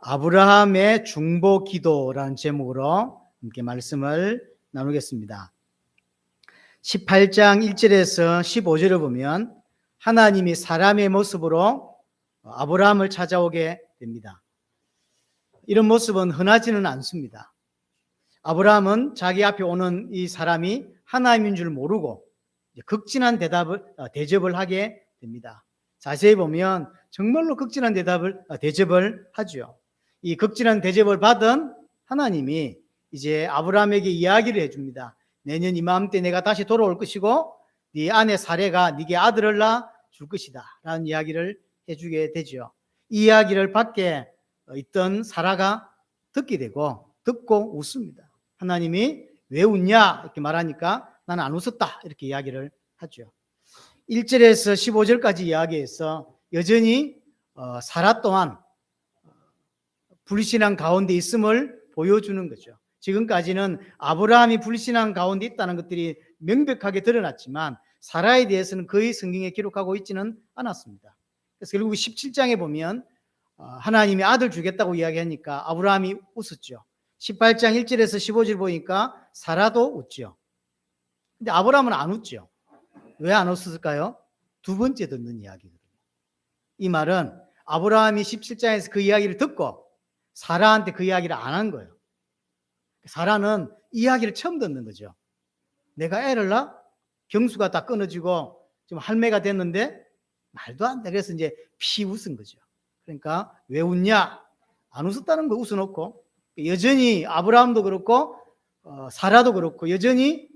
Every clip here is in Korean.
아브라함의 중보 기도라는 제목으로 함께 말씀을 나누겠습니다. 18장 1절에서 15절을 보면 하나님이 사람의 모습으로 아브라함을 찾아오게 됩니다. 이런 모습은 흔하지는 않습니다. 아브라함은 자기 앞에 오는 이 사람이 하나님인 줄 모르고 극진한 대접을 하게 됩니다. 자세히 보면 정말로 극진한 대접을 하죠. 이 극진한 대접을 받은 하나님이 이제 아브라함에게 이야기를 해줍니다. 내년 이맘때 내가 다시 돌아올 것이고 네 아내 사레가 네게 아들을 낳아 줄 것이다 라는 이야기를 해주게 되죠. 이 이야기를 밖에 있던 사라가 듣게 되고 듣고 웃습니다. 하나님이 왜 웃냐 이렇게 말하니까 나는 안 웃었다 이렇게 이야기를 하죠. 1절에서 15절까지 이야기해서 여전히 사라 또한 불신앙 가운데 있음을 보여주는 거죠. 지금까지는 아브라함이 불신앙 가운데 있다는 것들이 명백하게 드러났지만 사라에 대해서는 거의 성경에 기록하고 있지는 않았습니다. 그래서 결국 17장에 보면 하나님이 아들 주겠다고 이야기하니까 아브라함이 웃었죠. 18장 1절에서 15절 보니까 사라도 웃죠. 근데 아브라함은 안 웃죠. 왜 안 웃었을까요? 두 번째 듣는 이야기거든요. 이 말은 아브라함이 17장에서 그 이야기를 듣고 사라한테 그 이야기를 안 한 거예요. 사라는 이야기를 처음 듣는 거죠. 내가 애를 낳아? 경수가 다 끊어지고 좀 할매가 됐는데 말도 안 돼. 그래서 이제 피 웃은 거죠. 그러니까 왜 웃냐? 안 웃었다는 거 웃어놓고 여전히 아브라함도 그렇고 사라도 그렇고 여전히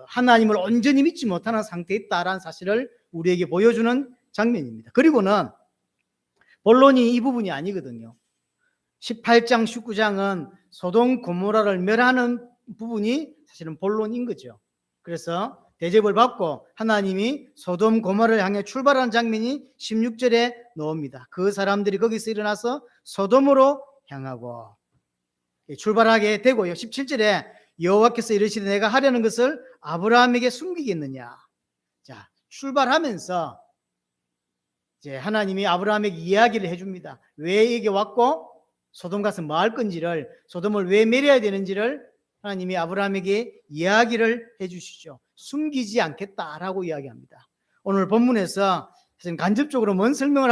하나님을 온전히 믿지 못하는 상태에 있다라는 사실을 우리에게 보여주는 장면입니다. 그리고는 본론이 이 부분이 아니거든요. 18장, 19장은 소돔 고모라를 멸하는 부분이 사실은 본론인 거죠. 그래서 대접을 받고 하나님이 소돔 고모라를 향해 출발하는 장면이 16절에 나옵니다. 그 사람들이 거기서 일어나서 소돔으로 향하고 출발하게 되고요. 17절에 여호와께서 이르시되 내가 하려는 것을 아브라함에게 숨기겠느냐. 자, 출발하면서 이제 하나님이 아브라함에게 이야기를 해줍니다. 왜 여기 왔고 소돔 가서 뭐 할 건지를, 소돔을 왜 멸해야 되는지를 하나님이 아브라함에게 이야기를 해주시죠. 숨기지 않겠다라고 이야기합니다. 오늘 본문에서 간접적으로 뭔 설명을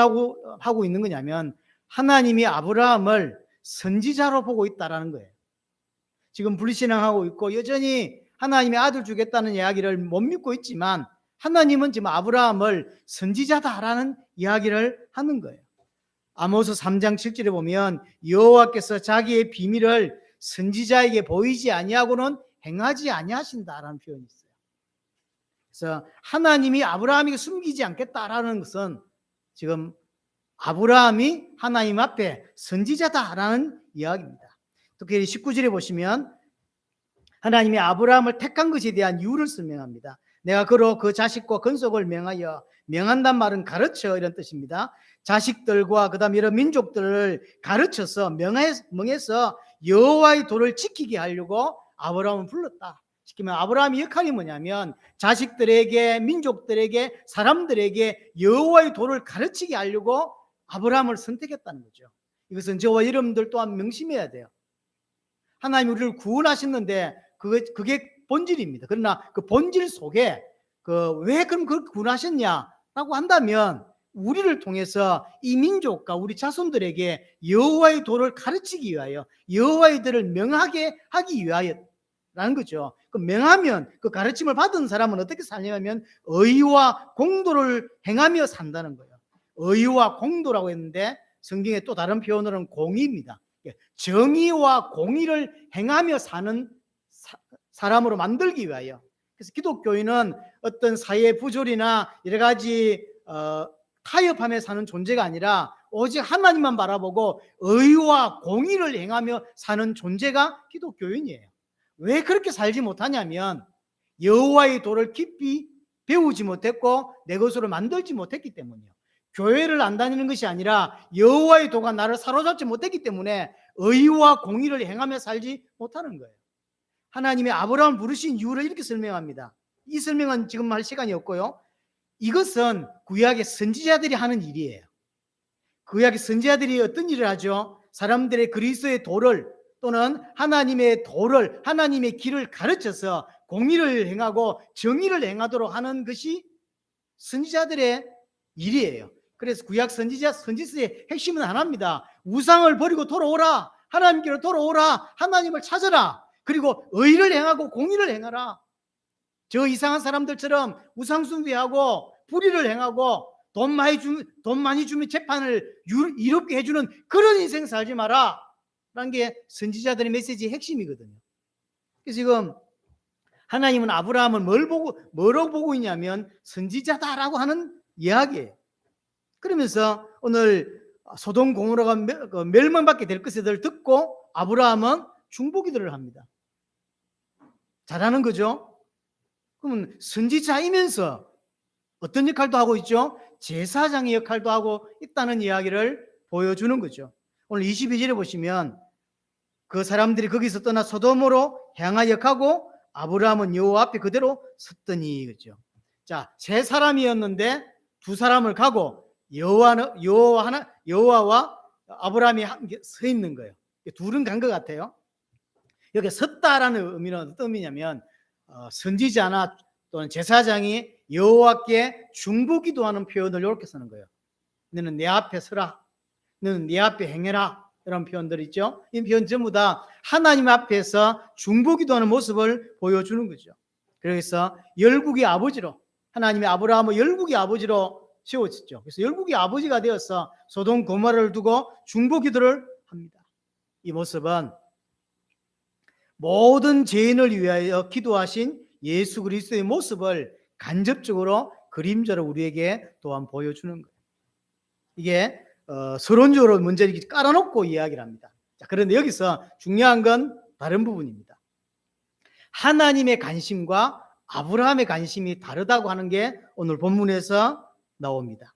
하고 있는 거냐면 하나님이 아브라함을 선지자로 보고 있다라는 거예요. 지금 불신앙하고 있고 여전히 하나님의 아들 주겠다는 이야기를 못 믿고 있지만 하나님은 지금 아브라함을 선지자다라는 이야기를 하는 거예요. 아모스 3장 7절에 보면 여호와께서 자기의 비밀을 선지자에게 보이지 아니하고는 행하지 아니하신다라는 표현이 있어요. 그래서 하나님이 아브라함에게 숨기지 않겠다라는 것은 지금 아브라함이 하나님 앞에 선지자다라는 이야기입니다. 특히 19절에 보시면 하나님이 아브라함을 택한 것에 대한 이유를 설명합니다. 내가 그로 그 자식과 건속을 명하여, 명한단 말은 가르쳐 이런 뜻입니다. 자식들과 그다음 여러 민족들을 가르쳐서 명해서 여호와의 도를 지키게 하려고 아브라함을 불렀다. 시키면 아브라함의 역할이 뭐냐면 자식들에게, 민족들에게, 사람들에게 여호와의 도를 가르치게 하려고 아브라함을 선택했다는 거죠. 이것은 저와 여러분들 또한 명심해야 돼요. 하나님 우리를 구원하셨는데 그게 본질입니다. 그러나 그 본질 속에 왜 그럼 그렇게 구원하셨냐라고 한다면 우리를 통해서 이 민족과 우리 자손들에게 여호와의 도를 가르치기 위하여 여호와의 도를 명하게 하기 위하여라는 거죠. 그 명하면 그 가르침을 받은 사람은 어떻게 살냐면 의와 공도를 행하며 산다는 거예요. 의와 공도라고 했는데 성경에 또 다른 표현으로는 공의입니다. 정의와 공의를 행하며 사는 사람으로 만들기 위하여. 그래서 기독교인은 어떤 사회 부조리나 여러 가지 타협하며 사는 존재가 아니라 오직 하나님만 바라보고 의와 공의를 행하며 사는 존재가 기독교인이에요. 왜 그렇게 살지 못하냐면 여호와의 도를 깊이 배우지 못했고 내 것으로 만들지 못했기 때문이에요. 교회를 안 다니는 것이 아니라 여호와의 도가 나를 사로잡지 못했기 때문에 의와 공의를 행하며 살지 못하는 거예요. 하나님이 아브라함을 부르신 이유를 이렇게 설명합니다. 이 설명은 지금 할 시간이 없고요. 이것은 구약의 선지자들이 하는 일이에요. 구약의 선지자들이 어떤 일을 하죠? 사람들의 그리스도의 도를 또는 하나님의 도를, 하나님의 길을 가르쳐서 공의를 행하고 정의를 행하도록 하는 것이 선지자들의 일이에요. 그래서 구약 선지서의 핵심은 하나입니다. 우상을 버리고 돌아오라. 하나님께로 돌아오라. 하나님을 찾아라. 그리고 의를 행하고 공의를 행하라. 저 이상한 사람들처럼 우상 숭배하고 불의를 행하고 돈 많이 주면 재판을 이롭게 해주는 그런 인생 살지 마라 라는 게 선지자들의 메시지의 핵심이거든요. 그래서 지금 하나님은 아브라함을 뭐로 보고 있냐면 선지자다라고 하는 이야기예요. 그러면서 오늘 소돔 고모라가 멸망받게 될 것을 듣고 아브라함은 중보기도를 합니다. 잘하는 거죠. 그러면 선지자이면서 어떤 역할도 하고 있죠? 제사장의 역할도 하고 있다는 이야기를 보여주는 거죠. 오늘 22절에 보시면 그 사람들이 거기서 떠나 소돔으로 향하여 가고 아브라함은 여호와 앞에 그대로 섰더니, 그죠? 자, 세 사람이었는데 두 사람을 가고 여호와와 아브라함이 함께 서 있는 거예요. 둘은 간 것 같아요. 여기 섰다라는 의미는 어떤 의미냐면 선지자나 또는 제사장이 여호와께 중보기도하는 표현을 이렇게 쓰는 거예요. 너는 내 앞에 서라. 너는 내 앞에 행해라. 이런 표현들 있죠. 이 표현 전부 다 하나님 앞에서 중보기도하는 모습을 보여주는 거죠. 그래서 열국의 아버지로, 하나님의 아브라함을 열국의 아버지로 세웠죠. 그래서 열국의 아버지가 되어서 소돔 고모라를 두고 중보기도를 합니다. 이 모습은 모든 죄인을 위하여 기도하신 예수 그리스도의 모습을 간접적으로 그림자로 우리에게 또한 보여주는 거예요. 이게 서론적으로 문제를 깔아놓고 이야기를 합니다. 자, 그런데 여기서 중요한 건 다른 부분입니다. 하나님의 관심과 아브라함의 관심이 다르다고 하는 게 오늘 본문에서 나옵니다.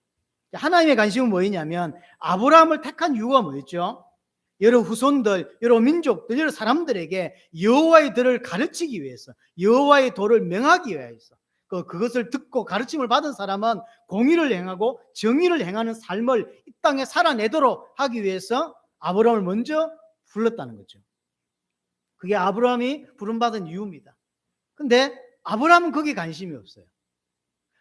하나님의 관심은 뭐였냐면 아브라함을 택한 이유가 뭐였죠? 여러 후손들, 여러 민족들, 여러 사람들에게 여호와의 도를 가르치기 위해서, 여호와의 도를 명하기 위해서, 그것을 듣고 가르침을 받은 사람은 공의를 행하고 정의를 행하는 삶을 이 땅에 살아내도록 하기 위해서 아브라함을 먼저 불렀다는 거죠. 그게 아브라함이 부름받은 이유입니다. 근데 아브라함은 거기에 관심이 없어요.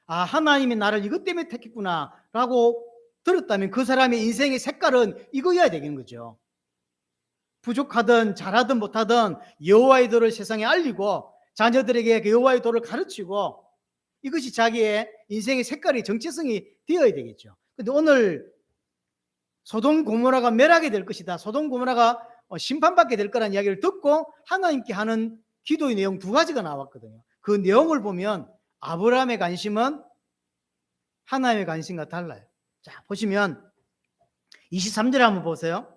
아, 하나님이 나를 이것 때문에 택했구나 라고 들었다면 그 사람의 인생의 색깔은 이거여야 되는 거죠. 부족하든 잘하든 못하든 여호와의 도를 세상에 알리고 자녀들에게 그 여호와의 도를 가르치고 이것이 자기의 인생의 색깔이 정체성이 되어야 되겠죠. 그런데 오늘 소돔 고모라가 멸하게 될 것이다, 소돔 고모라가 심판받게 될 거라는 이야기를 듣고 하나님께 하는 기도의 내용 두 가지가 나왔거든요. 그 내용을 보면 아브라함의 관심은 하나님의 관심과 달라요. 자, 보시면 23절에 한번 보세요.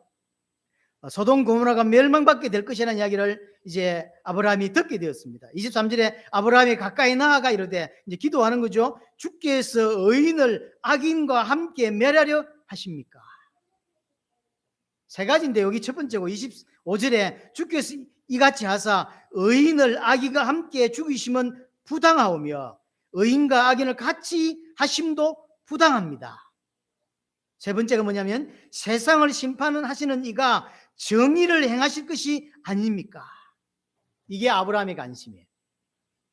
소돔 고모라가 멸망받게 될 것이라는 이야기를 이제 아브라함이 듣게 되었습니다. 23절에 아브라함이 가까이 나아가 이르되, 이제 기도하는 거죠. 주께서 의인을 악인과 함께 멸하려 하십니까? 세 가지인데 여기 첫 번째고 25절에 주께서 이같이 하사 의인을 악인과 함께 죽이시면 부당하오며 의인과 악인을 같이 하심도 부당합니다. 세 번째가 뭐냐면 세상을 심판하시는 이가 정의를 행하실 것이 아닙니까? 이게 아브라함의 관심이에요.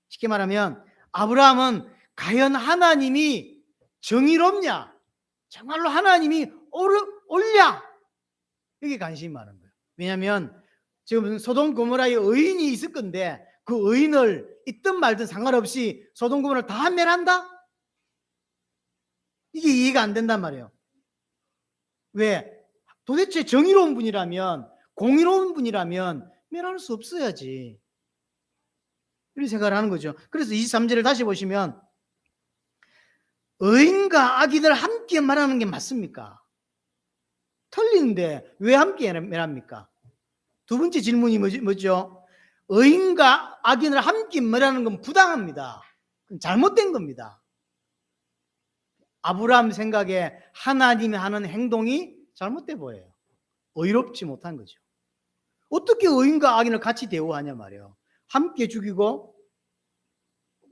쉽게 말하면 아브라함은 과연 하나님이 정의롭냐? 정말로 하나님이 옳냐? 이게 관심이 많은 거예요. 왜냐하면 지금 소돔 고모라에 의인이 있을 건데 그 의인을 있든 말든 상관없이 소돔 고모라를 다 멸한다? 이게 이해가 안 된단 말이에요. 왜? 도대체 정의로운 분이라면, 공의로운 분이라면 멸할 수 없어야지. 이런 생각을 하는 거죠. 그래서 23절을 다시 보시면 의인과 악인을 함께 말하는 게 맞습니까? 틀리는데 왜 함께 멸합니까? 두 번째 질문이 뭐죠? 의인과 악인을 함께 멸하는 건 부당합니다. 잘못된 겁니다. 아브라함 생각에 하나님이 하는 행동이 잘못돼 보여요. 의롭지 못한 거죠. 어떻게 의인과 악인을 같이 대우하냐 말이에요. 함께 죽이고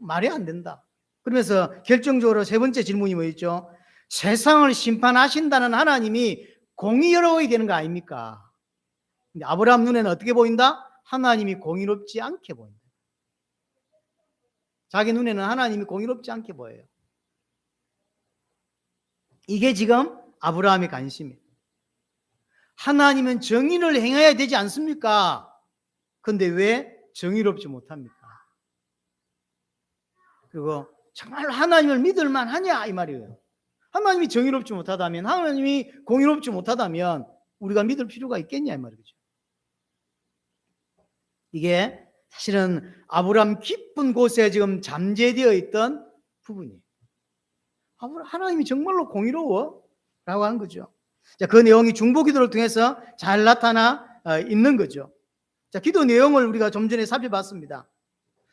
말이 안 된다. 그러면서 결정적으로 세 번째 질문이 뭐였죠? 세상을 심판하신다는 하나님이 공의로워야 되는 거 아닙니까? 근데 아브라함 눈에는 어떻게 보인다? 하나님이 공의롭지 않게 보인다. 자기 눈에는 하나님이 공의롭지 않게 보여요. 이게 지금 아브라함의 관심이에요. 하나님은 정의를 행해야 되지 않습니까? 그런데 왜 정의롭지 못합니까? 그리고 정말 하나님을 믿을 만하냐 이 말이에요. 하나님이 정의롭지 못하다면, 하나님이 공의롭지 못하다면 우리가 믿을 필요가 있겠냐 이 말이죠. 이게 사실은 아브라함 깊은 곳에 지금 잠재되어 있던 부분이에요. 하나님이 정말로 공의로워? 라고 하는 거죠. 자, 그 내용이 중보기도를 통해서 잘 나타나 있는 거죠. 자, 기도 내용을 우리가 좀 전에 살펴봤습니다.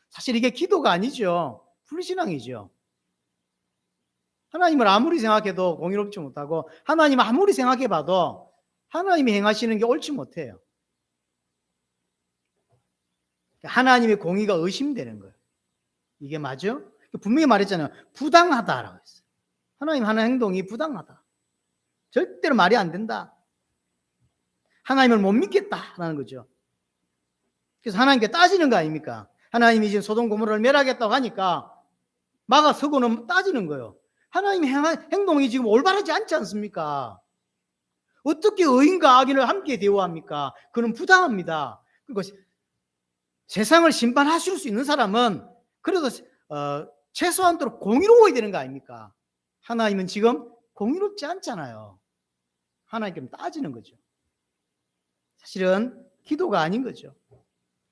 사실 이게 기도가 아니죠. 불신앙이죠. 하나님을 아무리 생각해도 공의롭지 못하고, 하나님 아무리 생각해봐도 하나님이 행하시는 게 옳지 못해요. 하나님의 공의가 의심되는 거예요. 이게 맞아? 분명히 말했잖아요. 부당하다라고 했어요. 하나님 하는 행동이 부당하다. 절대로 말이 안 된다. 하나님을 못 믿겠다라는 거죠. 그래서 하나님께 따지는 거 아닙니까? 하나님이 지금 소돔 고모라를 멸하겠다고 하니까 막아서고는 따지는 거예요. 하나님의 행동이 지금 올바르지 않지 않습니까? 어떻게 의인과 악인을 함께 대우합니까? 그는 부당합니다. 그리고 세상을 심판하실 수 있는 사람은 그래도 최소한도로 공의로워야 되는 거 아닙니까? 하나님은 지금 공의롭지 않잖아요. 하나님께 따지는 거죠. 사실은 기도가 아닌 거죠.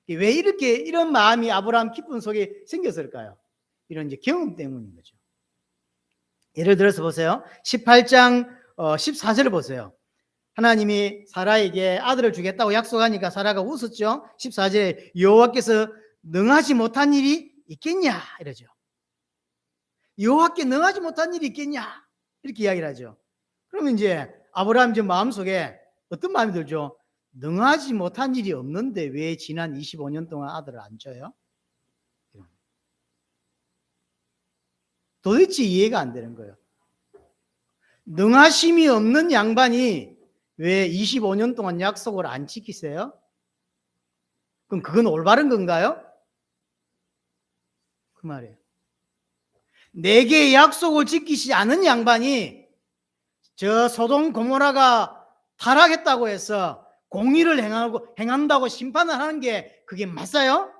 왜 이렇게 이런 마음이 아브라함 깊은 속에 생겼을까요? 이런 이제 경험 때문인 거죠. 예를 들어서 보세요. 18장 14절을 보세요. 하나님이 사라에게 아들을 주겠다고 약속하니까 사라가 웃었죠. 14절에 여호와께서 능하지 못한 일이 있겠냐 이러죠. 여호와께 능하지 못한 일이 있겠냐 이렇게 이야기를 하죠. 그러면 이제 아브라함 지금 마음속에 어떤 마음이 들죠? 능하지 못한 일이 없는데 왜 지난 25년 동안 아들을 안 줘요? 도대체 이해가 안 되는 거예요. 능하심이 없는 양반이 왜 25년 동안 약속을 안 지키세요? 그럼 그건 올바른 건가요? 그 말이에요. 내게 약속을 지키지 않은 양반이 저 소돔 고모라가 타락했다고 해서 공의를 행한다고 심판을 하는 게 그게 맞아요?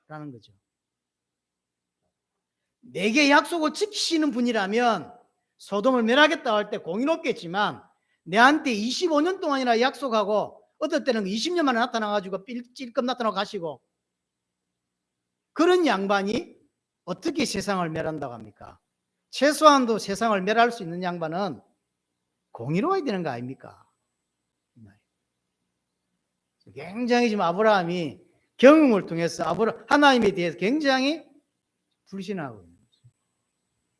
라는 거죠. 내게 약속을 지키시는 분이라면 소돔을 멸하겠다고 할 때 공의롭겠지만 내한테 25년 동안이나 약속하고 어떨 때는 20년 만에 나타나가지고 찔끔 나타나고 가시고 그런 양반이 어떻게 세상을 멸한다고 합니까? 최소한도 세상을 멸할 수 있는 양반은 공의로워야 되는 거 아닙니까? 굉장히 지금 아브라함이 경험을 통해서 하나님에 대해서 굉장히 불신하고 있는 거죠.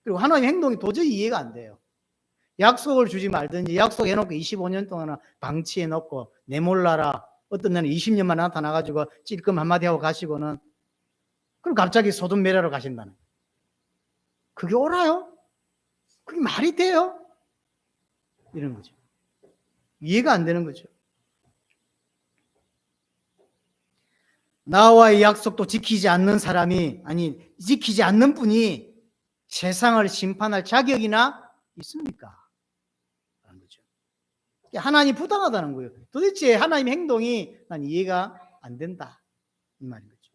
그리고 하나님의 행동이 도저히 이해가 안 돼요. 약속을 주지 말든지 약속해놓고 25년 동안 방치해놓고 내몰라라 어떤 날은 20년만 나타나가지고 찔끔 한마디 하고 가시고는 그럼 갑자기 소돔 멸하러 가신다는 거예요. 그게 옳아요? 그게 말이 돼요? 이런 거죠. 이해가 안 되는 거죠. 나와의 약속도 지키지 않는 사람이 지키지 않는 분이 세상을 심판할 자격이나 있습니까? 라는 거죠. 하나님 부당하다는 거예요. 도대체 하나님의 행동이 난 이해가 안 된다 이 말인 거죠.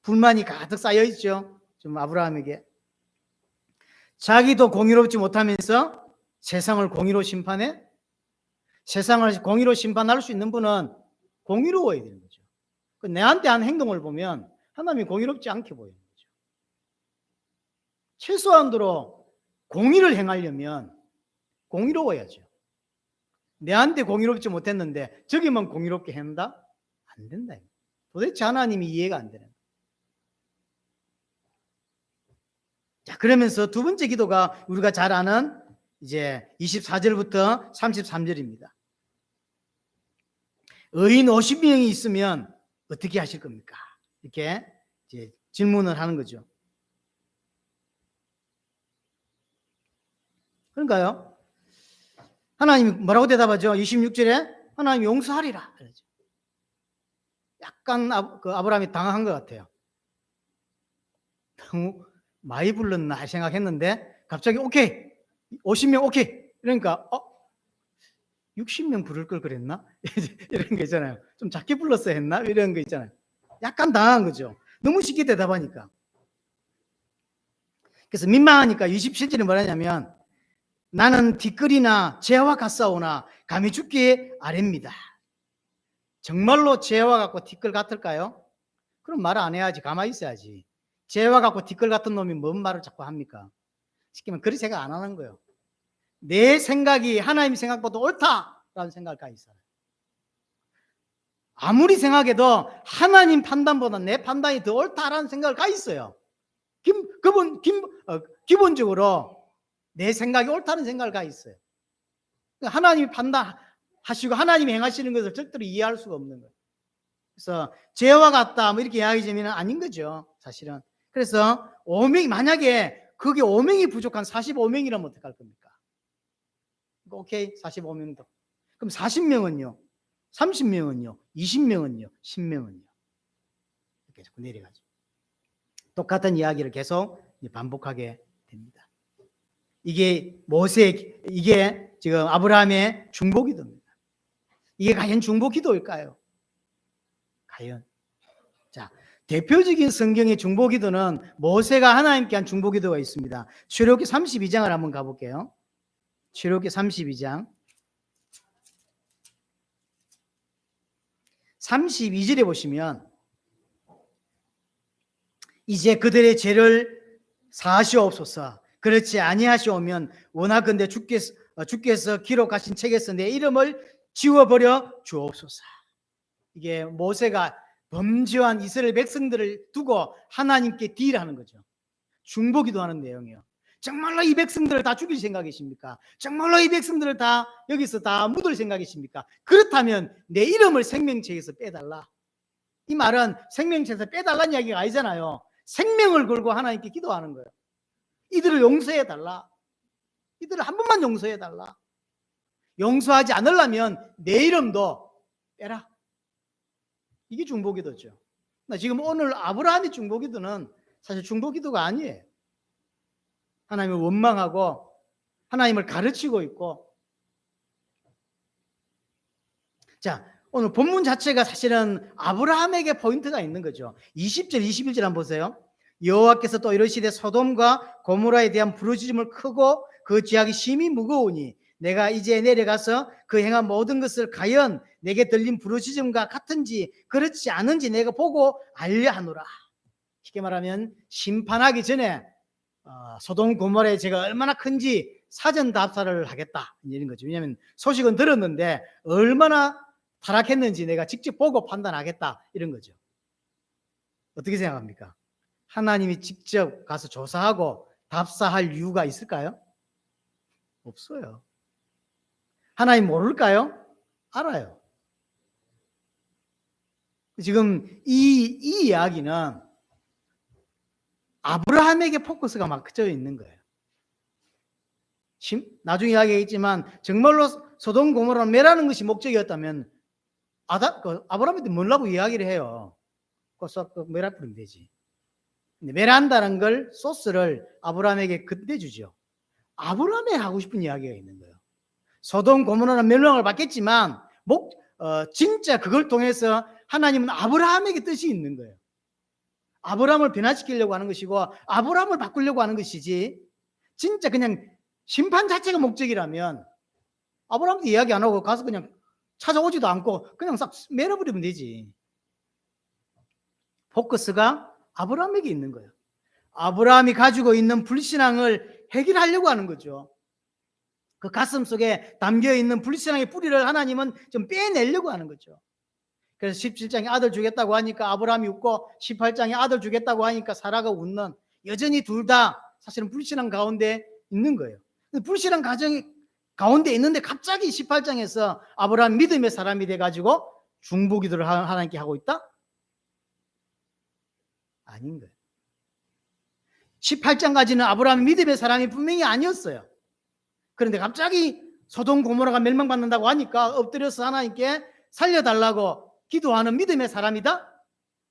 불만이 가득 쌓여 있죠. 좀 아브라함에게 자기도 공의롭지 못하면서 세상을 공의로 심판해? 세상을 공의로 심판할 수 있는 분은 공의로워야 되는 거죠. 내한테 한 행동을 보면 하나님이 공의롭지 않게 보이는 거죠. 최소한도로 공의를 행하려면 공의로워야죠. 내한테 공의롭지 못했는데 저기만 공의롭게 한다? 안 된다. 도대체 하나님이 이해가 안 되는 거예요. 자, 그러면서 두 번째 기도가 우리가 잘 아는 이제 24절부터 33절입니다. 의인 50명이 있으면 어떻게 하실 겁니까? 이렇게 이제 질문을 하는 거죠. 그러니까요. 하나님이 뭐라고 대답하죠? 26절에 하나님 용서하리라. 그러죠. 약간 아브라함이 당황한 것 같아요. 너무 많이 불렀나 생각했는데 갑자기 오케이 50명 오케이 이러니까 60명 부를 걸 그랬나? 이런 거 있잖아요. 좀 작게 불렀어야 했나? 이런 거 있잖아요. 약간 당한 거죠. 너무 쉽게 대답하니까. 그래서 민망하니까 27절에 뭐라냐면 나는 뒷거리나 죄와 같사오나 감히 죽기 아래입니다. 정말로 죄와 같고 뒷걸 같을까요? 그럼 말 안 해야지. 가만히 있어야지. 죄와 같고 뒷걸 같은 놈이 뭔 말을 자꾸 합니까? 시키면 그리 생각 안 하는 거예요. 내 생각이 하나님 생각보다 옳다라는 생각을 가지고 있어요. 아무리 생각해도 하나님 판단보다 내 판단이 더 옳다라는 생각을 가지고 있어요. 기본적으로 내 생각이 옳다는 생각을 가지고 있어요. 하나님이 판단하시고 하나님이 행하시는 것을 절대로 이해할 수가 없는 거예요. 그래서 죄와 같다 뭐 이렇게 이야기하면 아닌 거죠, 사실은. 그래서 만약에 그게 5명이 부족한 45명이라면 어떡할 겁니까? 오케이 45명도. 그럼 40명은요? 30명은요? 20명은요? 10명은요? 이렇게 자꾸 내려가죠. 똑같은 이야기를 계속 반복하게 됩니다. 이게 이게 지금 아브라함의 중보기도입니다. 이게 과연 중보기도일까요? 과연. 자, 대표적인 성경의 중보기도는 모세가 하나님께 한 중보기도가 있습니다. 출애굽기 32장을 한번 가볼게요. 출애굽기 32장 32절에 보시면 이제 그들의 죄를 사하시옵소서. 그렇지 아니하시오면 원하건대 주께서 기록하신 책에서 내 이름을 지워버려 주옵소서. 이게 모세가 범죄한 이스라엘 백성들을 두고 하나님께 딜하는 거죠. 중보기도하는 내용이에요. 정말로 이 백성들을 다 죽일 생각이십니까? 정말로 이 백성들을 다 여기서 다 묻을 생각이십니까? 그렇다면 내 이름을 생명책에서 빼달라. 이 말은 생명책에서 빼달라는 이야기가 아니잖아요. 생명을 걸고 하나님께 기도하는 거예요. 이들을 용서해달라. 이들을 한 번만 용서해달라. 용서하지 않으려면 내 이름도 빼라. 이게 중보기도죠. 지금 오늘 아브라함의 중보기도는 사실 중보기도가 아니에요. 하나님을 원망하고 하나님을 가르치고 있고. 자, 오늘 본문 자체가 사실은 아브라함에게 포인트가 있는 거죠. 20절, 21절 한번 보세요. 여호와께서 또 이르시되 소돔과 고모라에 대한 부르짖음을 크고 그 죄악이 심히 무거우니 내가 이제 내려가서 그 행한 모든 것을 과연 내게 들린 부르짖음과 같은지 그렇지 않은지 내가 보고 알려 하노라. 쉽게 말하면 심판하기 전에 소돔 고모라의 죄가 얼마나 큰지 사전 답사를 하겠다 이런 거죠. 왜냐하면 소식은 들었는데 얼마나 타락했는지 내가 직접 보고 판단하겠다 이런 거죠. 어떻게 생각합니까? 하나님이 직접 가서 조사하고 답사할 이유가 있을까요? 없어요. 하나님 모를까요? 알아요. 지금 이 이야기는 아브라함에게 포커스가 맞춰져 있는 거예요. 나중에 이야기했지만 정말로 소돔 고모라를 멸하는 것이 목적이었다면 아브라함한테 뭐라고 이야기를 해요. 멸해버리면 되지. 근데 멸한다는 걸 소스를 아브라함에게 건네주죠. 아브라함이 하고 싶은 이야기가 있는 거예요. 소돔 고모라는 멸망을 받겠지만 진짜 그걸 통해서 하나님은 아브라함에게 뜻이 있는 거예요. 아브라함을 변화시키려고 하는 것이고 아브라함을 바꾸려고 하는 것이지 진짜 그냥 심판 자체가 목적이라면 아브라함한테 이야기 안 하고 가서 그냥 찾아오지도 않고 그냥 싹 멸어버리면 되지. 포커스가 아브라함에게 있는 거예요. 아브라함이 가지고 있는 불신앙을 해결하려고 하는 거죠. 그 가슴 속에 담겨있는 불신앙의 뿌리를 하나님은 좀 빼내려고 하는 거죠. 그래서 17장에 아들 주겠다고 하니까 아브라함이 웃고 18장에 아들 주겠다고 하니까 사라가 웃는, 여전히 둘 다 사실은 불신앙 가운데 있는 거예요. 불신앙 가정이 가운데 있는데 갑자기 18장에서 아브라함 믿음의 사람이 돼가지고 중보기도를 하나님께 하고 있다? 아닌 거예요. 18장까지는 아브라함 믿음의 사람이 분명히 아니었어요. 그런데 갑자기 소돔 고모라가 멸망받는다고 하니까 엎드려서 하나님께 살려달라고 기도하는 믿음의 사람이다?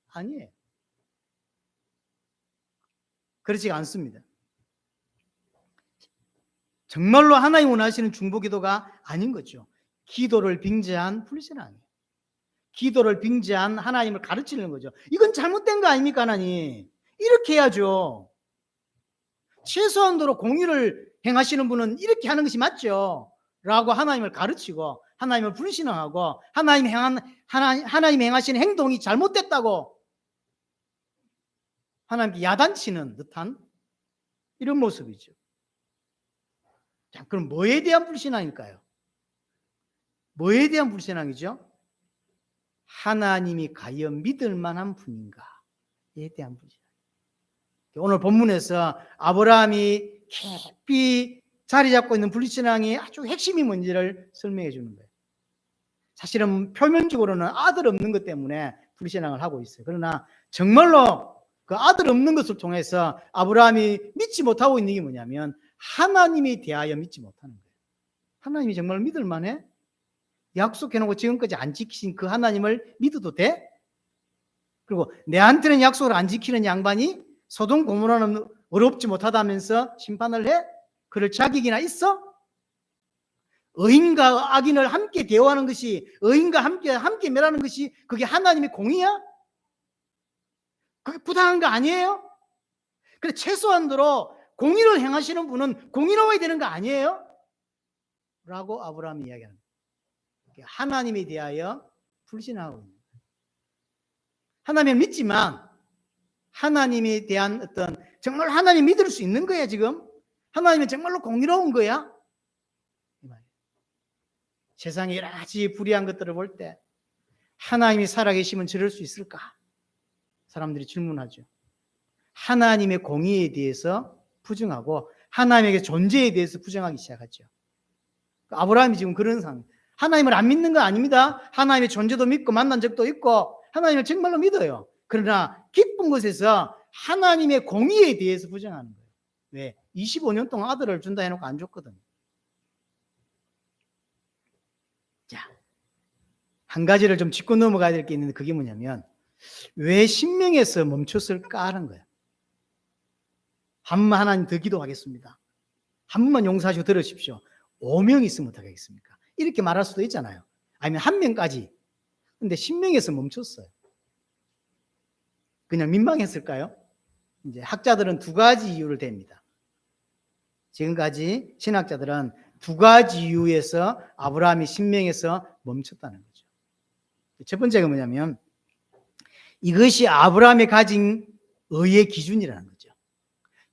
아니에요. 그렇지 않습니다. 정말로 하나님 원하시는 중보기도가 아닌 거죠. 기도를 빙자한 불신앙이에요. 기도를 빙자한 하나님을 가르치는 거죠. 이건 잘못된 거 아닙니까, 하나님? 이렇게 해야죠. 최소한도로 공의를 행하시는 분은 이렇게 하는 것이 맞죠. 라고 하나님을 가르치고 하나님을 불신앙하고 하나님 행하시는 행동이 잘못됐다고 하나님께 야단치는 듯한 이런 모습이죠. 자, 그럼 뭐에 대한 불신앙일까요? 뭐에 대한 불신앙이죠? 하나님이 과연 믿을 만한 분인가에 대한 불신앙. 오늘 본문에서 아브라함이 깊이 자리 잡고 있는 불신앙의 아주 핵심이 뭔지를 설명해 주는 거예요. 사실은 표면적으로는 아들 없는 것 때문에 불신앙을 하고 있어요. 그러나 정말로 그 아들 없는 것을 통해서 아브라함이 믿지 못하고 있는 게 뭐냐면 하나님에 대하여 믿지 못하는 거예요. 하나님이 정말 믿을 만해? 약속해놓고 지금까지 안 지키신 그 하나님을 믿어도 돼? 그리고 내한테는 약속을 안 지키는 양반이 소돔 고모라는 어렵지 못하다면서 심판을 해? 그럴 자격이나 있어? 의인과 악인을 함께 대화하는 것이, 의인과 함께 멸하는 것이 그게 하나님의 공의야? 그게 부당한 거 아니에요? 그래, 최소한도로 공의를 행하시는 분은 공의로워야 되는 거 아니에요? 라고 아브라함이 이야기합니다. 하나님에 대하여 불신하고 있는 거예요. 하나님을 믿지만 하나님에 대한 어떤 정말 하나님 믿을 수 있는 거야 지금? 하나님은 정말로 공의로운 거야? 세상에 여러 가지 불의한 것들을 볼 때 하나님이 살아계시면 저럴 수 있을까? 사람들이 질문하죠. 하나님의 공의에 대해서 부정하고 하나님의 존재에 대해서 부정하기 시작하죠. 아브라함이 지금 그런 상황. 하나님을 안 믿는 건 아닙니다. 하나님의 존재도 믿고 만난 적도 있고 하나님을 정말로 믿어요. 그러나 기쁜 것에서 하나님의 공의에 대해서 부정하는 거예요. 왜? 25년 동안 아들을 준다 해놓고 안 줬거든. 자, 한 가지를 좀 짚고 넘어가야 될 게 있는데 그게 뭐냐면 왜 신명에서 멈췄을까 하는 거예요. 한 번만 하나님 더 기도하겠습니다. 한 번만 용서하시고 들으십시오. 5명 있으면 어떻게 하겠습니까? 이렇게 말할 수도 있잖아요. 아니면 1명까지. 근데 신명에서 멈췄어요. 그냥 민망했을까요? 이제 학자들은 두 가지 이유를 댑니다. 지금까지 신학자들은 두 가지 이유에서 아브라함이 신명에서 멈췄다는 거죠. 첫 번째가 뭐냐면 이것이 아브라함이 가진 의의 기준이라는 거죠.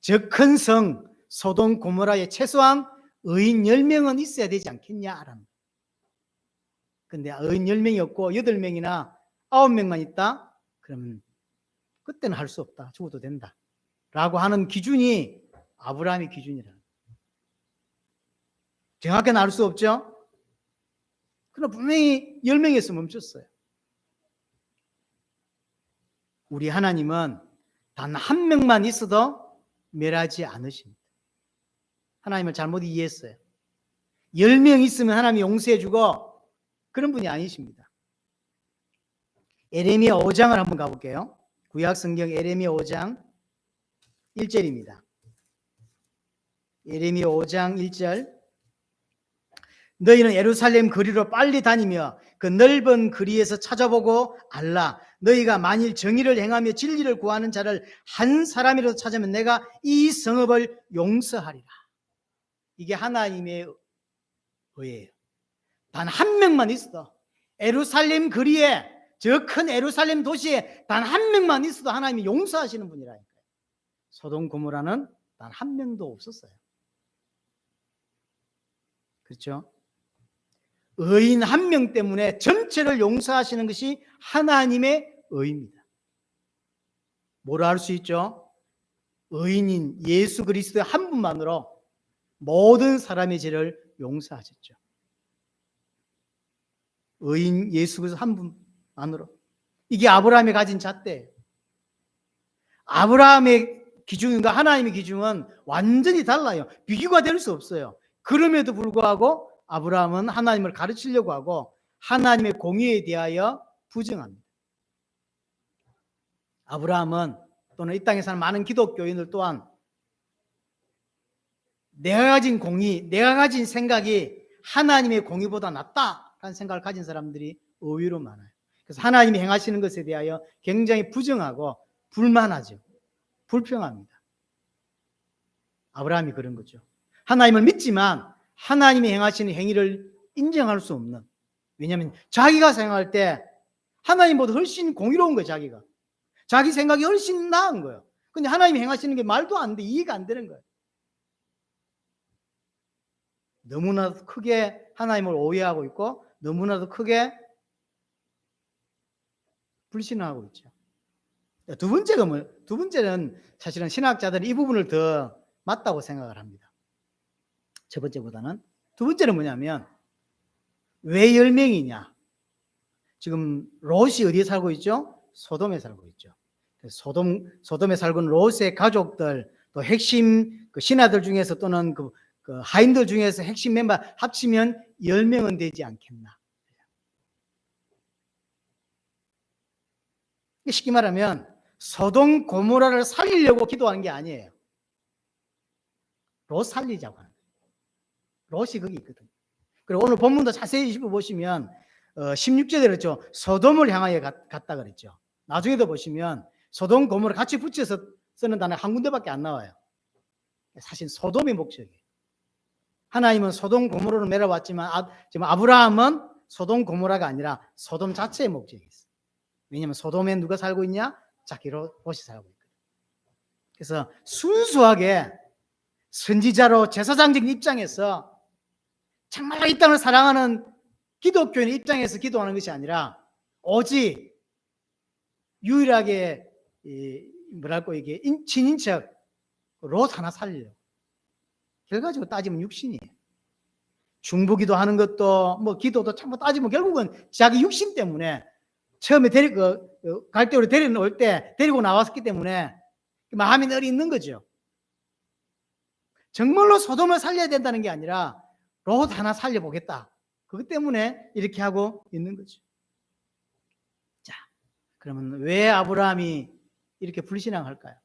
저 큰 성 소돔 고모라에 최소한 의인 10명은 있어야 되지 않겠냐라는 거예요. 근데 의인 10명이 없고 8명이나 9명만 있다? 그러면 그때는 할 수 없다. 죽어도 된다. 라고 하는 기준이 아브라함의 기준이라는 거예요. 정확하게 알 수 없죠? 그러나 분명히 10명에서 멈췄어요. 우리 하나님은 단 1명만 있어도 멸하지 않으십니다. 하나님을 잘못 이해했어요. 10명 있으면 하나님이 용서해주고 그런 분이 아니십니다. 에레미야 5장을 한번 가볼게요. 구약성경 에레미야 5장 1절입니다. 에레미야 5장 1절 너희는 예루살렘 거리로 빨리 다니며 그 넓은 거리에서 찾아보고 알라. 너희가 만일 정의를 행하며 진리를 구하는 자를 한 사람이라도 찾으면 내가 이 성읍을 용서하리라. 이게 하나님의 의예요. 단 1명만 있어도 예루살렘 거리에 저 큰 예루살렘 도시에 단 1명만 있어도 하나님이 용서하시는 분이라니까요. 소돔 고모라는 단 1명도 없었어요. 그렇죠? 의인 1명 때문에 전체를 용서하시는 것이 하나님의 의입니다. 뭐라 할 수 있죠? 의인인 예수 그리스도의 한 분만으로 모든 사람의 죄를 용서하셨죠. 의인 예수 그리스도 한 분만으로. 이게 아브라함이 가진 잣대예요. 아브라함의 기준과 하나님의 기준은 완전히 달라요. 비교가 될 수 없어요. 그럼에도 불구하고 아브라함은 하나님을 가르치려고 하고 하나님의 공의에 대하여 부정합니다. 아브라함은 또는 이 땅에 사는 많은 기독교인들 또한 내가 가진 공의, 내가 가진 생각이 하나님의 공의보다 낫다라는 생각을 가진 사람들이 의외로 많아요. 그래서 하나님이 행하시는 것에 대하여 굉장히 부정하고 불만하죠. 불평합니다. 아브라함이 그런 거죠. 하나님을 믿지만 하나님이 행하시는 행위를 인정할 수 없는, 왜냐하면 자기가 생각할 때 하나님보다 훨씬 공의로운 거예요. 자기 생각이 훨씬 나은 거예요. 근데 하나님이 행하시는 게 말도 안 돼, 이해가 안 되는 거예요. 너무나도 크게 하나님을 오해하고 있고 너무나도 크게 불신하고 있죠. 두 번째는 사실은 신학자들은 이 부분을 더 맞다고 생각을 합니다. 첫 번째보다는. 두 번째는 뭐냐면 왜 10명이냐. 지금 롯이 어디에 살고 있죠? 소돔에 살고 있죠. 소돔에 살고 있는 롯의 가족들, 또 핵심 신하들 중에서 또는 그 하인들 중에서 핵심 멤버 합치면 10명은 되지 않겠나. 쉽게 말하면 소돔 고모라를 살리려고 기도하는 게 아니에요. 롯 살리자고 하는 거예요. 롯이 거기 있거든요. 그리고 오늘 본문도 자세히 보시면 16절에 그랬죠. 소돔을 향하여 갔다 그랬죠. 나중에도 보시면 소돔 고모라 같이 붙여서 쓰는 단어 한 군데밖에 안 나와요. 사실 소돔이 목적이에요. 하나님은 소돔 고모라로 내려왔지만 지금 아브라함은 소돔 고모라가 아니라 소돔 자체의 목적이 있어요. 왜냐하면 소돔에 누가 살고 있냐? 자기 롯이 살고 있거든요. 그래서 순수하게 선지자로 제사장적인 입장에서 정말로 이 땅을 사랑하는 기독교인 입장에서 기도하는 것이 아니라 오직 유일하게 이게 친인척 롯 하나 살려요. 결과적으로 따지면 육신이에요. 중보기도 하는 것도 뭐 기도도 참 따지면 결국은 자기 육신 때문에 처음에 갈대우로 데려올 때 데리고 나왔기 때문에 마음이 늘 있는 거죠. 정말로 소돔을 살려야 된다는 게 아니라 롯 하나 살려보겠다. 그것 때문에 이렇게 하고 있는 거죠. 자, 그러면 왜 아브라함이 이렇게 불신앙할까요?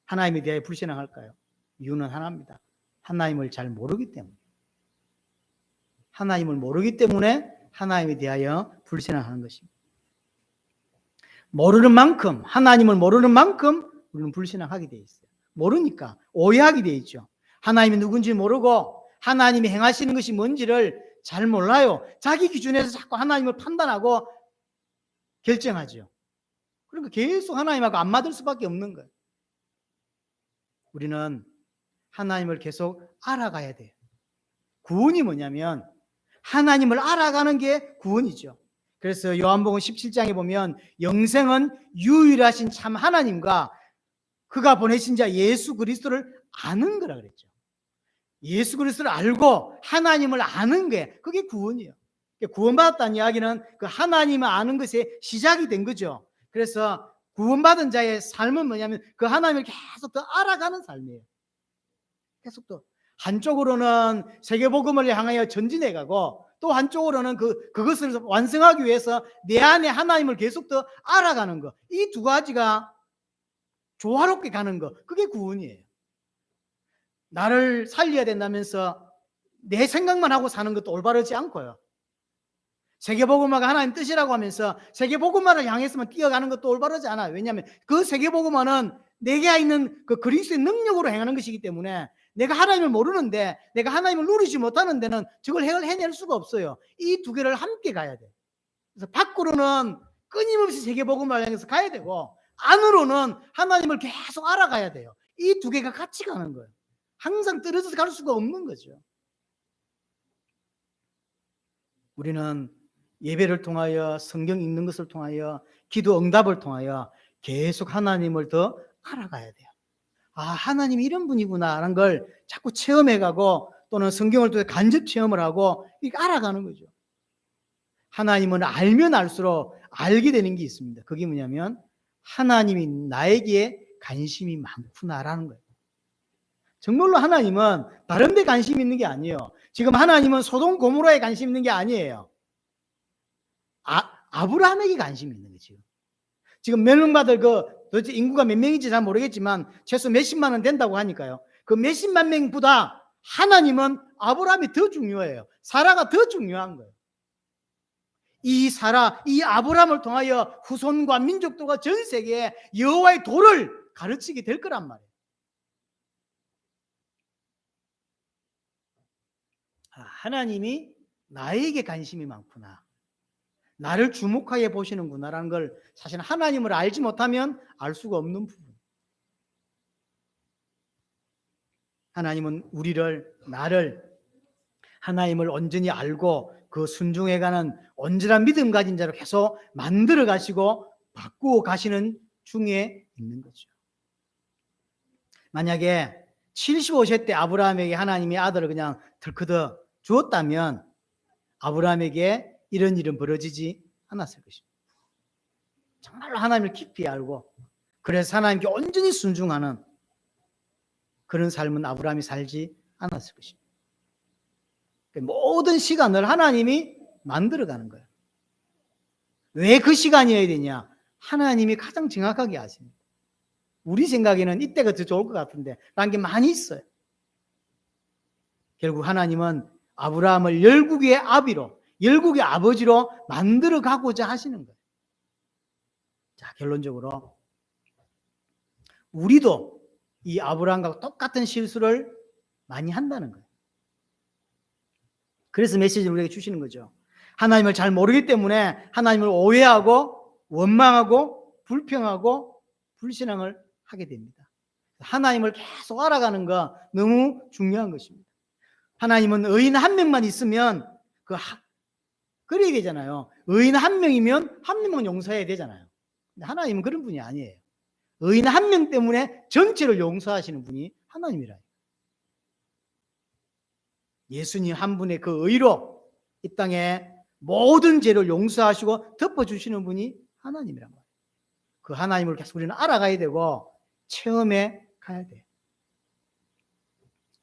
하나님에 대해 불신앙할까요? 이유는 하나입니다. 하나님을 잘 모르기 때문에. 하나님을 모르기 때문에 하나님에 대하여 불신앙하는 것입니다. 모르는 만큼, 하나님을 모르는 만큼 우리는 불신앙하게 돼 있어요. 모르니까 오해하게 돼 있죠. 하나님이 누군지 모르고 하나님이 행하시는 것이 뭔지를 잘 몰라요. 자기 기준에서 자꾸 하나님을 판단하고 결정하죠. 그러니까 계속 하나님하고 안 맞을 수밖에 없는 거예요. 우리는 하나님을 계속 알아가야 돼요. 구원이 뭐냐면 하나님을 알아가는 게 구원이죠. 그래서 요한복음 17장에 보면 영생은 유일하신 참 하나님과 그가 보내신 자 예수 그리스도를 아는 거라 그랬죠. 예수 그리스도를 알고 하나님을 아는 게 그게 구원이에요. 구원받았다는 이야기는 그 하나님을 아는 것에 시작이 된 거죠. 그래서 구원받은 자의 삶은 뭐냐면 그 하나님을 계속 더 알아가는 삶이에요. 계속 또 한쪽으로는 세계복음을 향하여 전진해 가고 또 한쪽으로는 그것을 완성하기 위해서 내 안에 하나님을 계속 더 알아가는 거. 이 두 가지가 조화롭게 가는 거. 그게 구원이에요. 나를 살려야 된다면서 내 생각만 하고 사는 것도 올바르지 않고요. 세계복음화가 하나님 뜻이라고 하면서 세계복음화를 향해서만 뛰어가는 것도 올바르지 않아요. 왜냐하면 그 세계복음화는 내게 있는 그 그리스도의 능력으로 행하는 것이기 때문에 내가 하나님을 모르는데 내가 하나님을 누리지 못하는 데는 저걸 해낼 수가 없어요. 이 두 개를 함께 가야 돼요. 그래서 밖으로는 끊임없이 세계복음화를 향해서 가야 되고 안으로는 하나님을 계속 알아가야 돼요. 이 두 개가 같이 가는 거예요. 항상 떨어져서 갈 수가 없는 거죠. 우리는 예배를 통하여 성경 읽는 것을 통하여 기도 응답을 통하여 계속 하나님을 더 알아가야 돼요. 아, 하나님이 이런 분이구나 라는 걸 자꾸 체험해가고 또는 성경을 통해 간접 체험을 하고 이렇게 알아가는 거죠. 하나님은 알면 알수록 알게 되는 게 있습니다. 그게 뭐냐면 하나님이 나에게 관심이 많구나라는 거예요. 정말로 하나님은 다른 데 관심 있는 게 아니에요. 지금 하나님은 소돔 고모라에 관심 있는 게 아니에요. 아브라함에게 관심이 있는 거죠. 지금 멸망받을 도대체 인구가 몇 명인지 잘 모르겠지만 최소 몇십만 원 된다고 하니까요. 그 몇십만 명보다 하나님은 아브라함이 더 중요해요. 사라가 더 중요한 거예요. 이 아브라함을 통하여 후손과 민족도가 전 세계에 여호와의 도를 가르치게 될 거란 말이에요. 하나님이 나에게 관심이 많구나, 나를 주목하게 보시는구나라는 걸 사실 하나님을 알지 못하면 알 수가 없는 부분. 하나님은 나를 하나님을 온전히 알고 그 순종해가는 온전한 믿음 가진 자로 계속 만들어 가시고 바꾸어 가시는 중에 있는 거죠. 만약에 75세 때 아브라함에게 하나님이 아들을 그냥 덜커덕 주었다면 아브라함에게 이런 일은 벌어지지 않았을 것입니다. 정말로 하나님을 깊이 알고 그래서 하나님께 온전히 순종하는 그런 삶은 아브라함이 살지 않았을 것입니다. 모든 시간을 하나님이 만들어가는 거예요. 왜 그 시간이어야 되냐? 하나님이 가장 정확하게 아십니다. 우리 생각에는 이때가 더 좋을 것 같은데 라는 게 많이 있어요. 결국 하나님은 아브라함을 열국의 아비로, 열국의 아버지로 만들어 가고자 하시는 거예요. 자, 결론적으로 우리도 이 아브라함과 똑같은 실수를 많이 한다는 거예요. 그래서 메시지를 우리에게 주시는 거죠. 하나님을 잘 모르기 때문에 하나님을 오해하고 원망하고 불평하고 불신앙을 하게 됩니다. 하나님을 계속 알아가는 거 너무 중요한 것입니다. 하나님은 의인 한 명만 있으면 그래야 되잖아요. 의인 한 명이면 한 명은 용서해야 되잖아요. 근데 하나님은 그런 분이 아니에요. 의인 한 명 때문에 전체를 용서하시는 분이 하나님이라요. 예수님 한 분의 그 의로 이 땅에 모든 죄를 용서하시고 덮어주시는 분이 하나님이란 말이에요. 그 하나님을 계속 우리는 알아가야 되고 체험해 가야 돼요.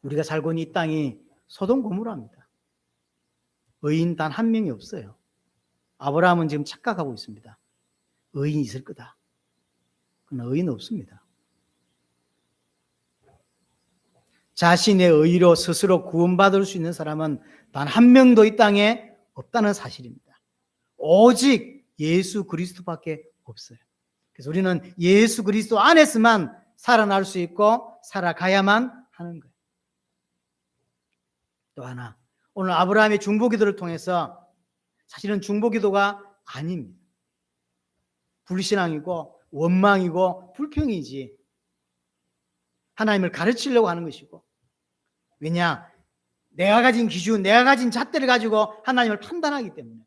우리가 살고 있는 이 땅이 소돔 고모라입니다. 의인 단 한 명이 없어요. 아브라함은 지금 착각하고 있습니다. 의인이 있을 거다. 그러나 의인은 없습니다. 자신의 의로 스스로 구원받을 수 있는 사람은 단 한 명도 이 땅에 없다는 사실입니다. 오직 예수 그리스도밖에 없어요. 그래서 우리는 예수 그리스도 안에서만 살아날 수 있고 살아가야만 하는 거예요. 또 하나, 오늘 아브라함의 중보기도를 통해서 사실은 중보기도가 아닙니다. 불신앙이고 원망이고 불평이지 하나님을 가르치려고 하는 것이고, 왜냐? 내가 가진 기준, 내가 가진 잣대를 가지고 하나님을 판단하기 때문에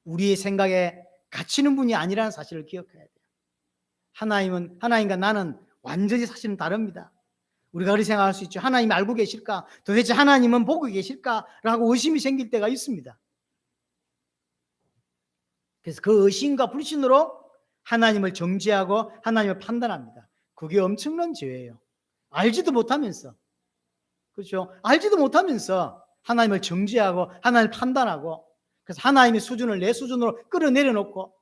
우리의 생각에 갇히는 분이 아니라는 사실을 기억해야 돼요. 하나님과 나는 완전히 사실은 다릅니다. 우리가 그렇게 생각할 수 있죠. 하나님이 알고 계실까? 도대체 하나님은 보고 계실까? 라고 의심이 생길 때가 있습니다. 그래서 그 의심과 불신으로 하나님을 정죄하고 하나님을 판단합니다. 그게 엄청난 죄예요. 알지도 못하면서, 그렇죠? 알지도 못하면서 하나님을 정죄하고 하나님을 판단하고, 그래서 하나님의 수준을 내 수준으로 끌어내려놓고,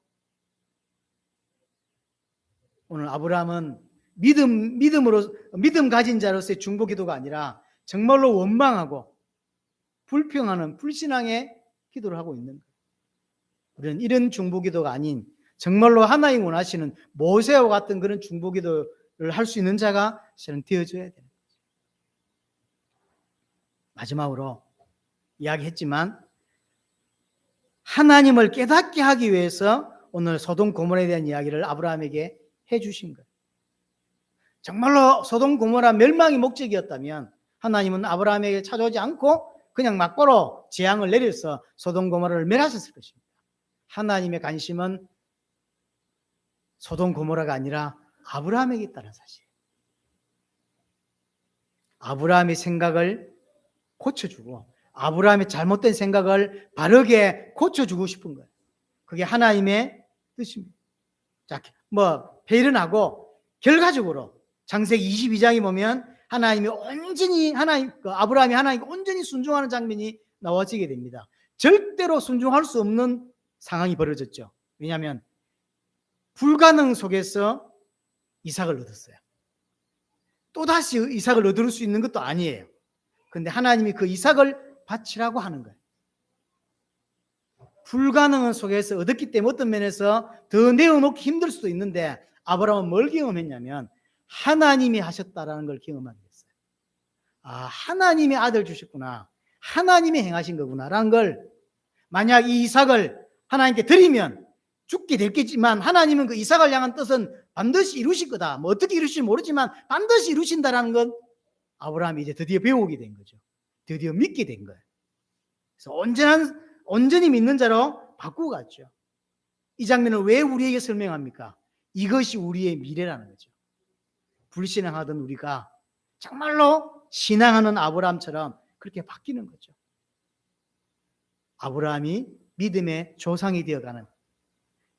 오늘 아브라함은 믿음 가진 자로서의 중보기도가 아니라 정말로 원망하고 불평하는 불신앙의 기도를 하고 있는 거예요. 우리는 이런 중보기도가 아닌 정말로 하나님 원하시는 모세와 같은 그런 중보기도를 할 수 있는 자가 저는 되어줘야 되는 거죠. 마지막으로 이야기했지만 하나님을 깨닫게 하기 위해서 오늘 소돔 고모라에 대한 이야기를 아브라함에게 해주신 거예요. 정말로 소돔 고모라 멸망이 목적이었다면 하나님은 아브라함에게 찾아오지 않고 그냥 막바로 재앙을 내려서 소돔 고모라를 멸하셨을 것입니다. 하나님의 관심은 소돔 고모라가 아니라 아브라함에게 있다는 사실. 아브라함의 생각을 고쳐주고 아브라함의 잘못된 생각을 바르게 고쳐주고 싶은 거예요. 그게 하나님의 뜻입니다. 자, 회의를 하고 결과적으로 창세기 22장에 보면 하나님이 온전히 아브라함이 하나님께 온전히 순종하는 장면이 나와지게 됩니다. 절대로 순종할 수 없는 상황이 벌어졌죠. 왜냐하면 불가능 속에서 이삭을 얻었어요. 또다시 이삭을 얻을 수 있는 것도 아니에요. 그런데 하나님이 그 이삭을 바치라고 하는 거예요. 불가능한 속에서 얻었기 때문에 어떤 면에서 더 내어놓기 힘들 수도 있는데 아브라함은 뭘 경험했냐면 하나님이 하셨다라는 걸 경험하게 됐어요. 아, 하나님이 아들 주셨구나. 하나님이 행하신 거구나라는 걸, 만약 이 이삭을 하나님께 드리면 죽게 됐겠지만 하나님은 그 이삭을 향한 뜻은 반드시 이루실 거다. 뭐 어떻게 이루실지 모르지만 반드시 이루신다라는 건 아브라함이 이제 드디어 배우게 된 거죠. 드디어 믿게 된 거예요. 그래서 온전히 믿는 자로 바꾸고 갔죠. 이 장면을 왜 우리에게 설명합니까? 이것이 우리의 미래라는 거죠. 불신앙하던 우리가 정말로 신앙하는 아브라함처럼 그렇게 바뀌는 거죠. 아브라함이 믿음의 조상이 되어가는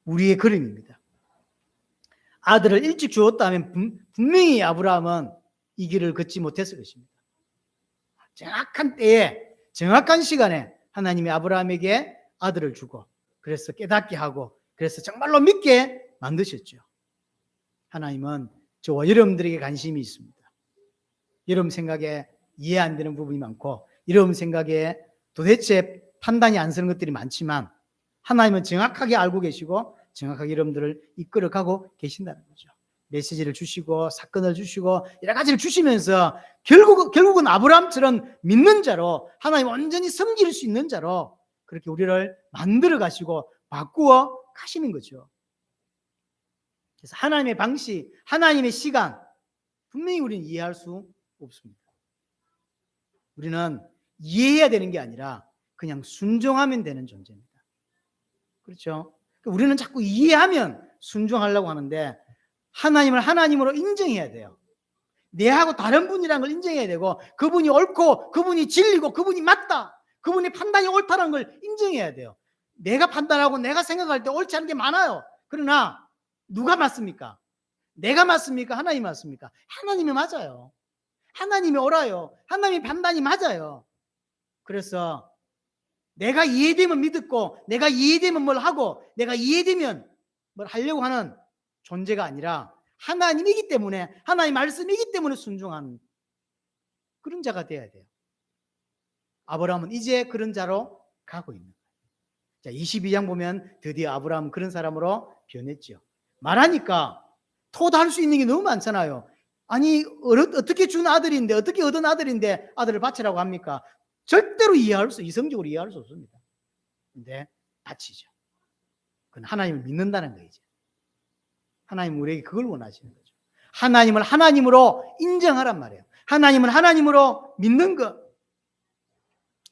우리의 그림입니다. 아들을 일찍 주었다면 분명히 아브라함은 이 길을 걷지 못했을 것입니다. 정확한 때에 정확한 시간에 하나님이 아브라함에게 아들을 주고 그래서 깨닫게 하고 그래서 정말로 믿게 만드셨죠. 하나님은 저와 여러분들에게 관심이 있습니다. 여러분 생각에 이해 안 되는 부분이 많고 여러분 생각에 도대체 판단이 안 서는 것들이 많지만 하나님은 정확하게 알고 계시고 정확하게 여러분들을 이끌어가고 계신다는 거죠. 메시지를 주시고 사건을 주시고 여러 가지를 주시면서 결국은 아브라함처럼 믿는 자로 하나님 완전히 섬길 수 있는 자로 그렇게 우리를 만들어 가시고 바꾸어 가시는 거죠. 그래서 하나님의 방식, 하나님의 시간 분명히 우리는 이해할 수 없습니다. 우리는 이해해야 되는 게 아니라 그냥 순종하면 되는 존재입니다. 그렇죠? 우리는 자꾸 이해하면 순종하려고 하는데 하나님을 하나님으로 인정해야 돼요. 내하고 다른 분이라는 걸 인정해야 되고 그분이 옳고 그분이 진리고 그분이 맞다. 그분의 판단이 옳다는 걸 인정해야 돼요. 내가 판단하고 내가 생각할 때 옳지 않은 게 많아요. 그러나 누가 맞습니까? 내가 맞습니까? 하나님이 맞습니까? 하나님이 맞아요. 하나님이 옳아요. 하나님의 판단이 맞아요. 그래서 내가 이해되면 믿었고 내가 이해되면 뭘 하고 내가 이해되면 뭘 하려고 하는 존재가 아니라 하나님이기 때문에 하나님의 말씀이기 때문에 순종하는 그런 자가 되어야 돼요. 아브라함은 이제 그런 자로 가고 있는 거예요. 자, 22장 보면 드디어 아브라함은 그런 사람으로 변했죠. 말하니까 토달할 수 있는 게 너무 많잖아요. 아니 어떻게 준 아들인데 어떻게 얻은 아들인데 아들을 바치라고 합니까? 절대로 이성적으로 이해할 수 없습니다. 근데 바치죠. 그건 하나님을 믿는다는 거이죠. 하나님 우리에게 그걸 원하시는 거죠. 하나님을 하나님으로 인정하란 말이에요. 하나님을 하나님으로 믿는 것.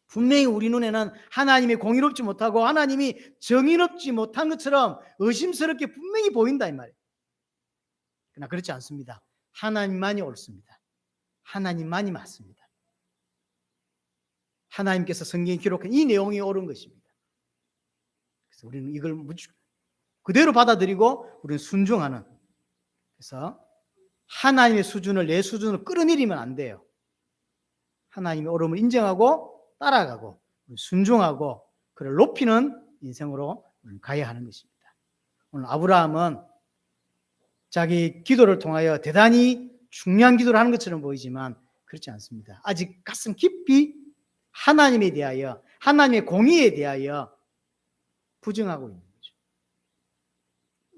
분명히 우리 눈에는 하나님이 공의롭지 못하고 하나님이 정의롭지 못한 것처럼 의심스럽게 분명히 보인다 이 말이에요. 그러나 그렇지 않습니다. 하나님만이 옳습니다. 하나님만이 맞습니다. 하나님께서 성경에 기록한 이 내용이 옳은 것입니다. 그래서 우리는 이걸 그대로 받아들이고 우리는 순종하는. 그래서 하나님의 수준을 내 수준으로 끌어내리면 안 돼요. 하나님의 옳음을 인정하고 따라가고 순종하고 그를 높이는 인생으로 가야 하는 것입니다. 오늘 아브라함은 자기 기도를 통하여 대단히 중요한 기도를 하는 것처럼 보이지만 그렇지 않습니다. 아직 가슴 깊이 하나님에 대하여 하나님의 공의에 대하여 부정하고 있는 거죠.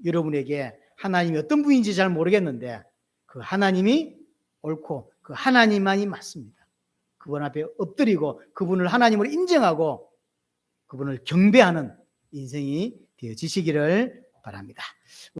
여러분에게 하나님이 어떤 분인지 잘 모르겠는데 그 하나님이 옳고 그 하나님만이 맞습니다. 그분 앞에 엎드리고 그분을 하나님으로 인정하고 그분을 경배하는 인생이 되어지시기를 바랍니다.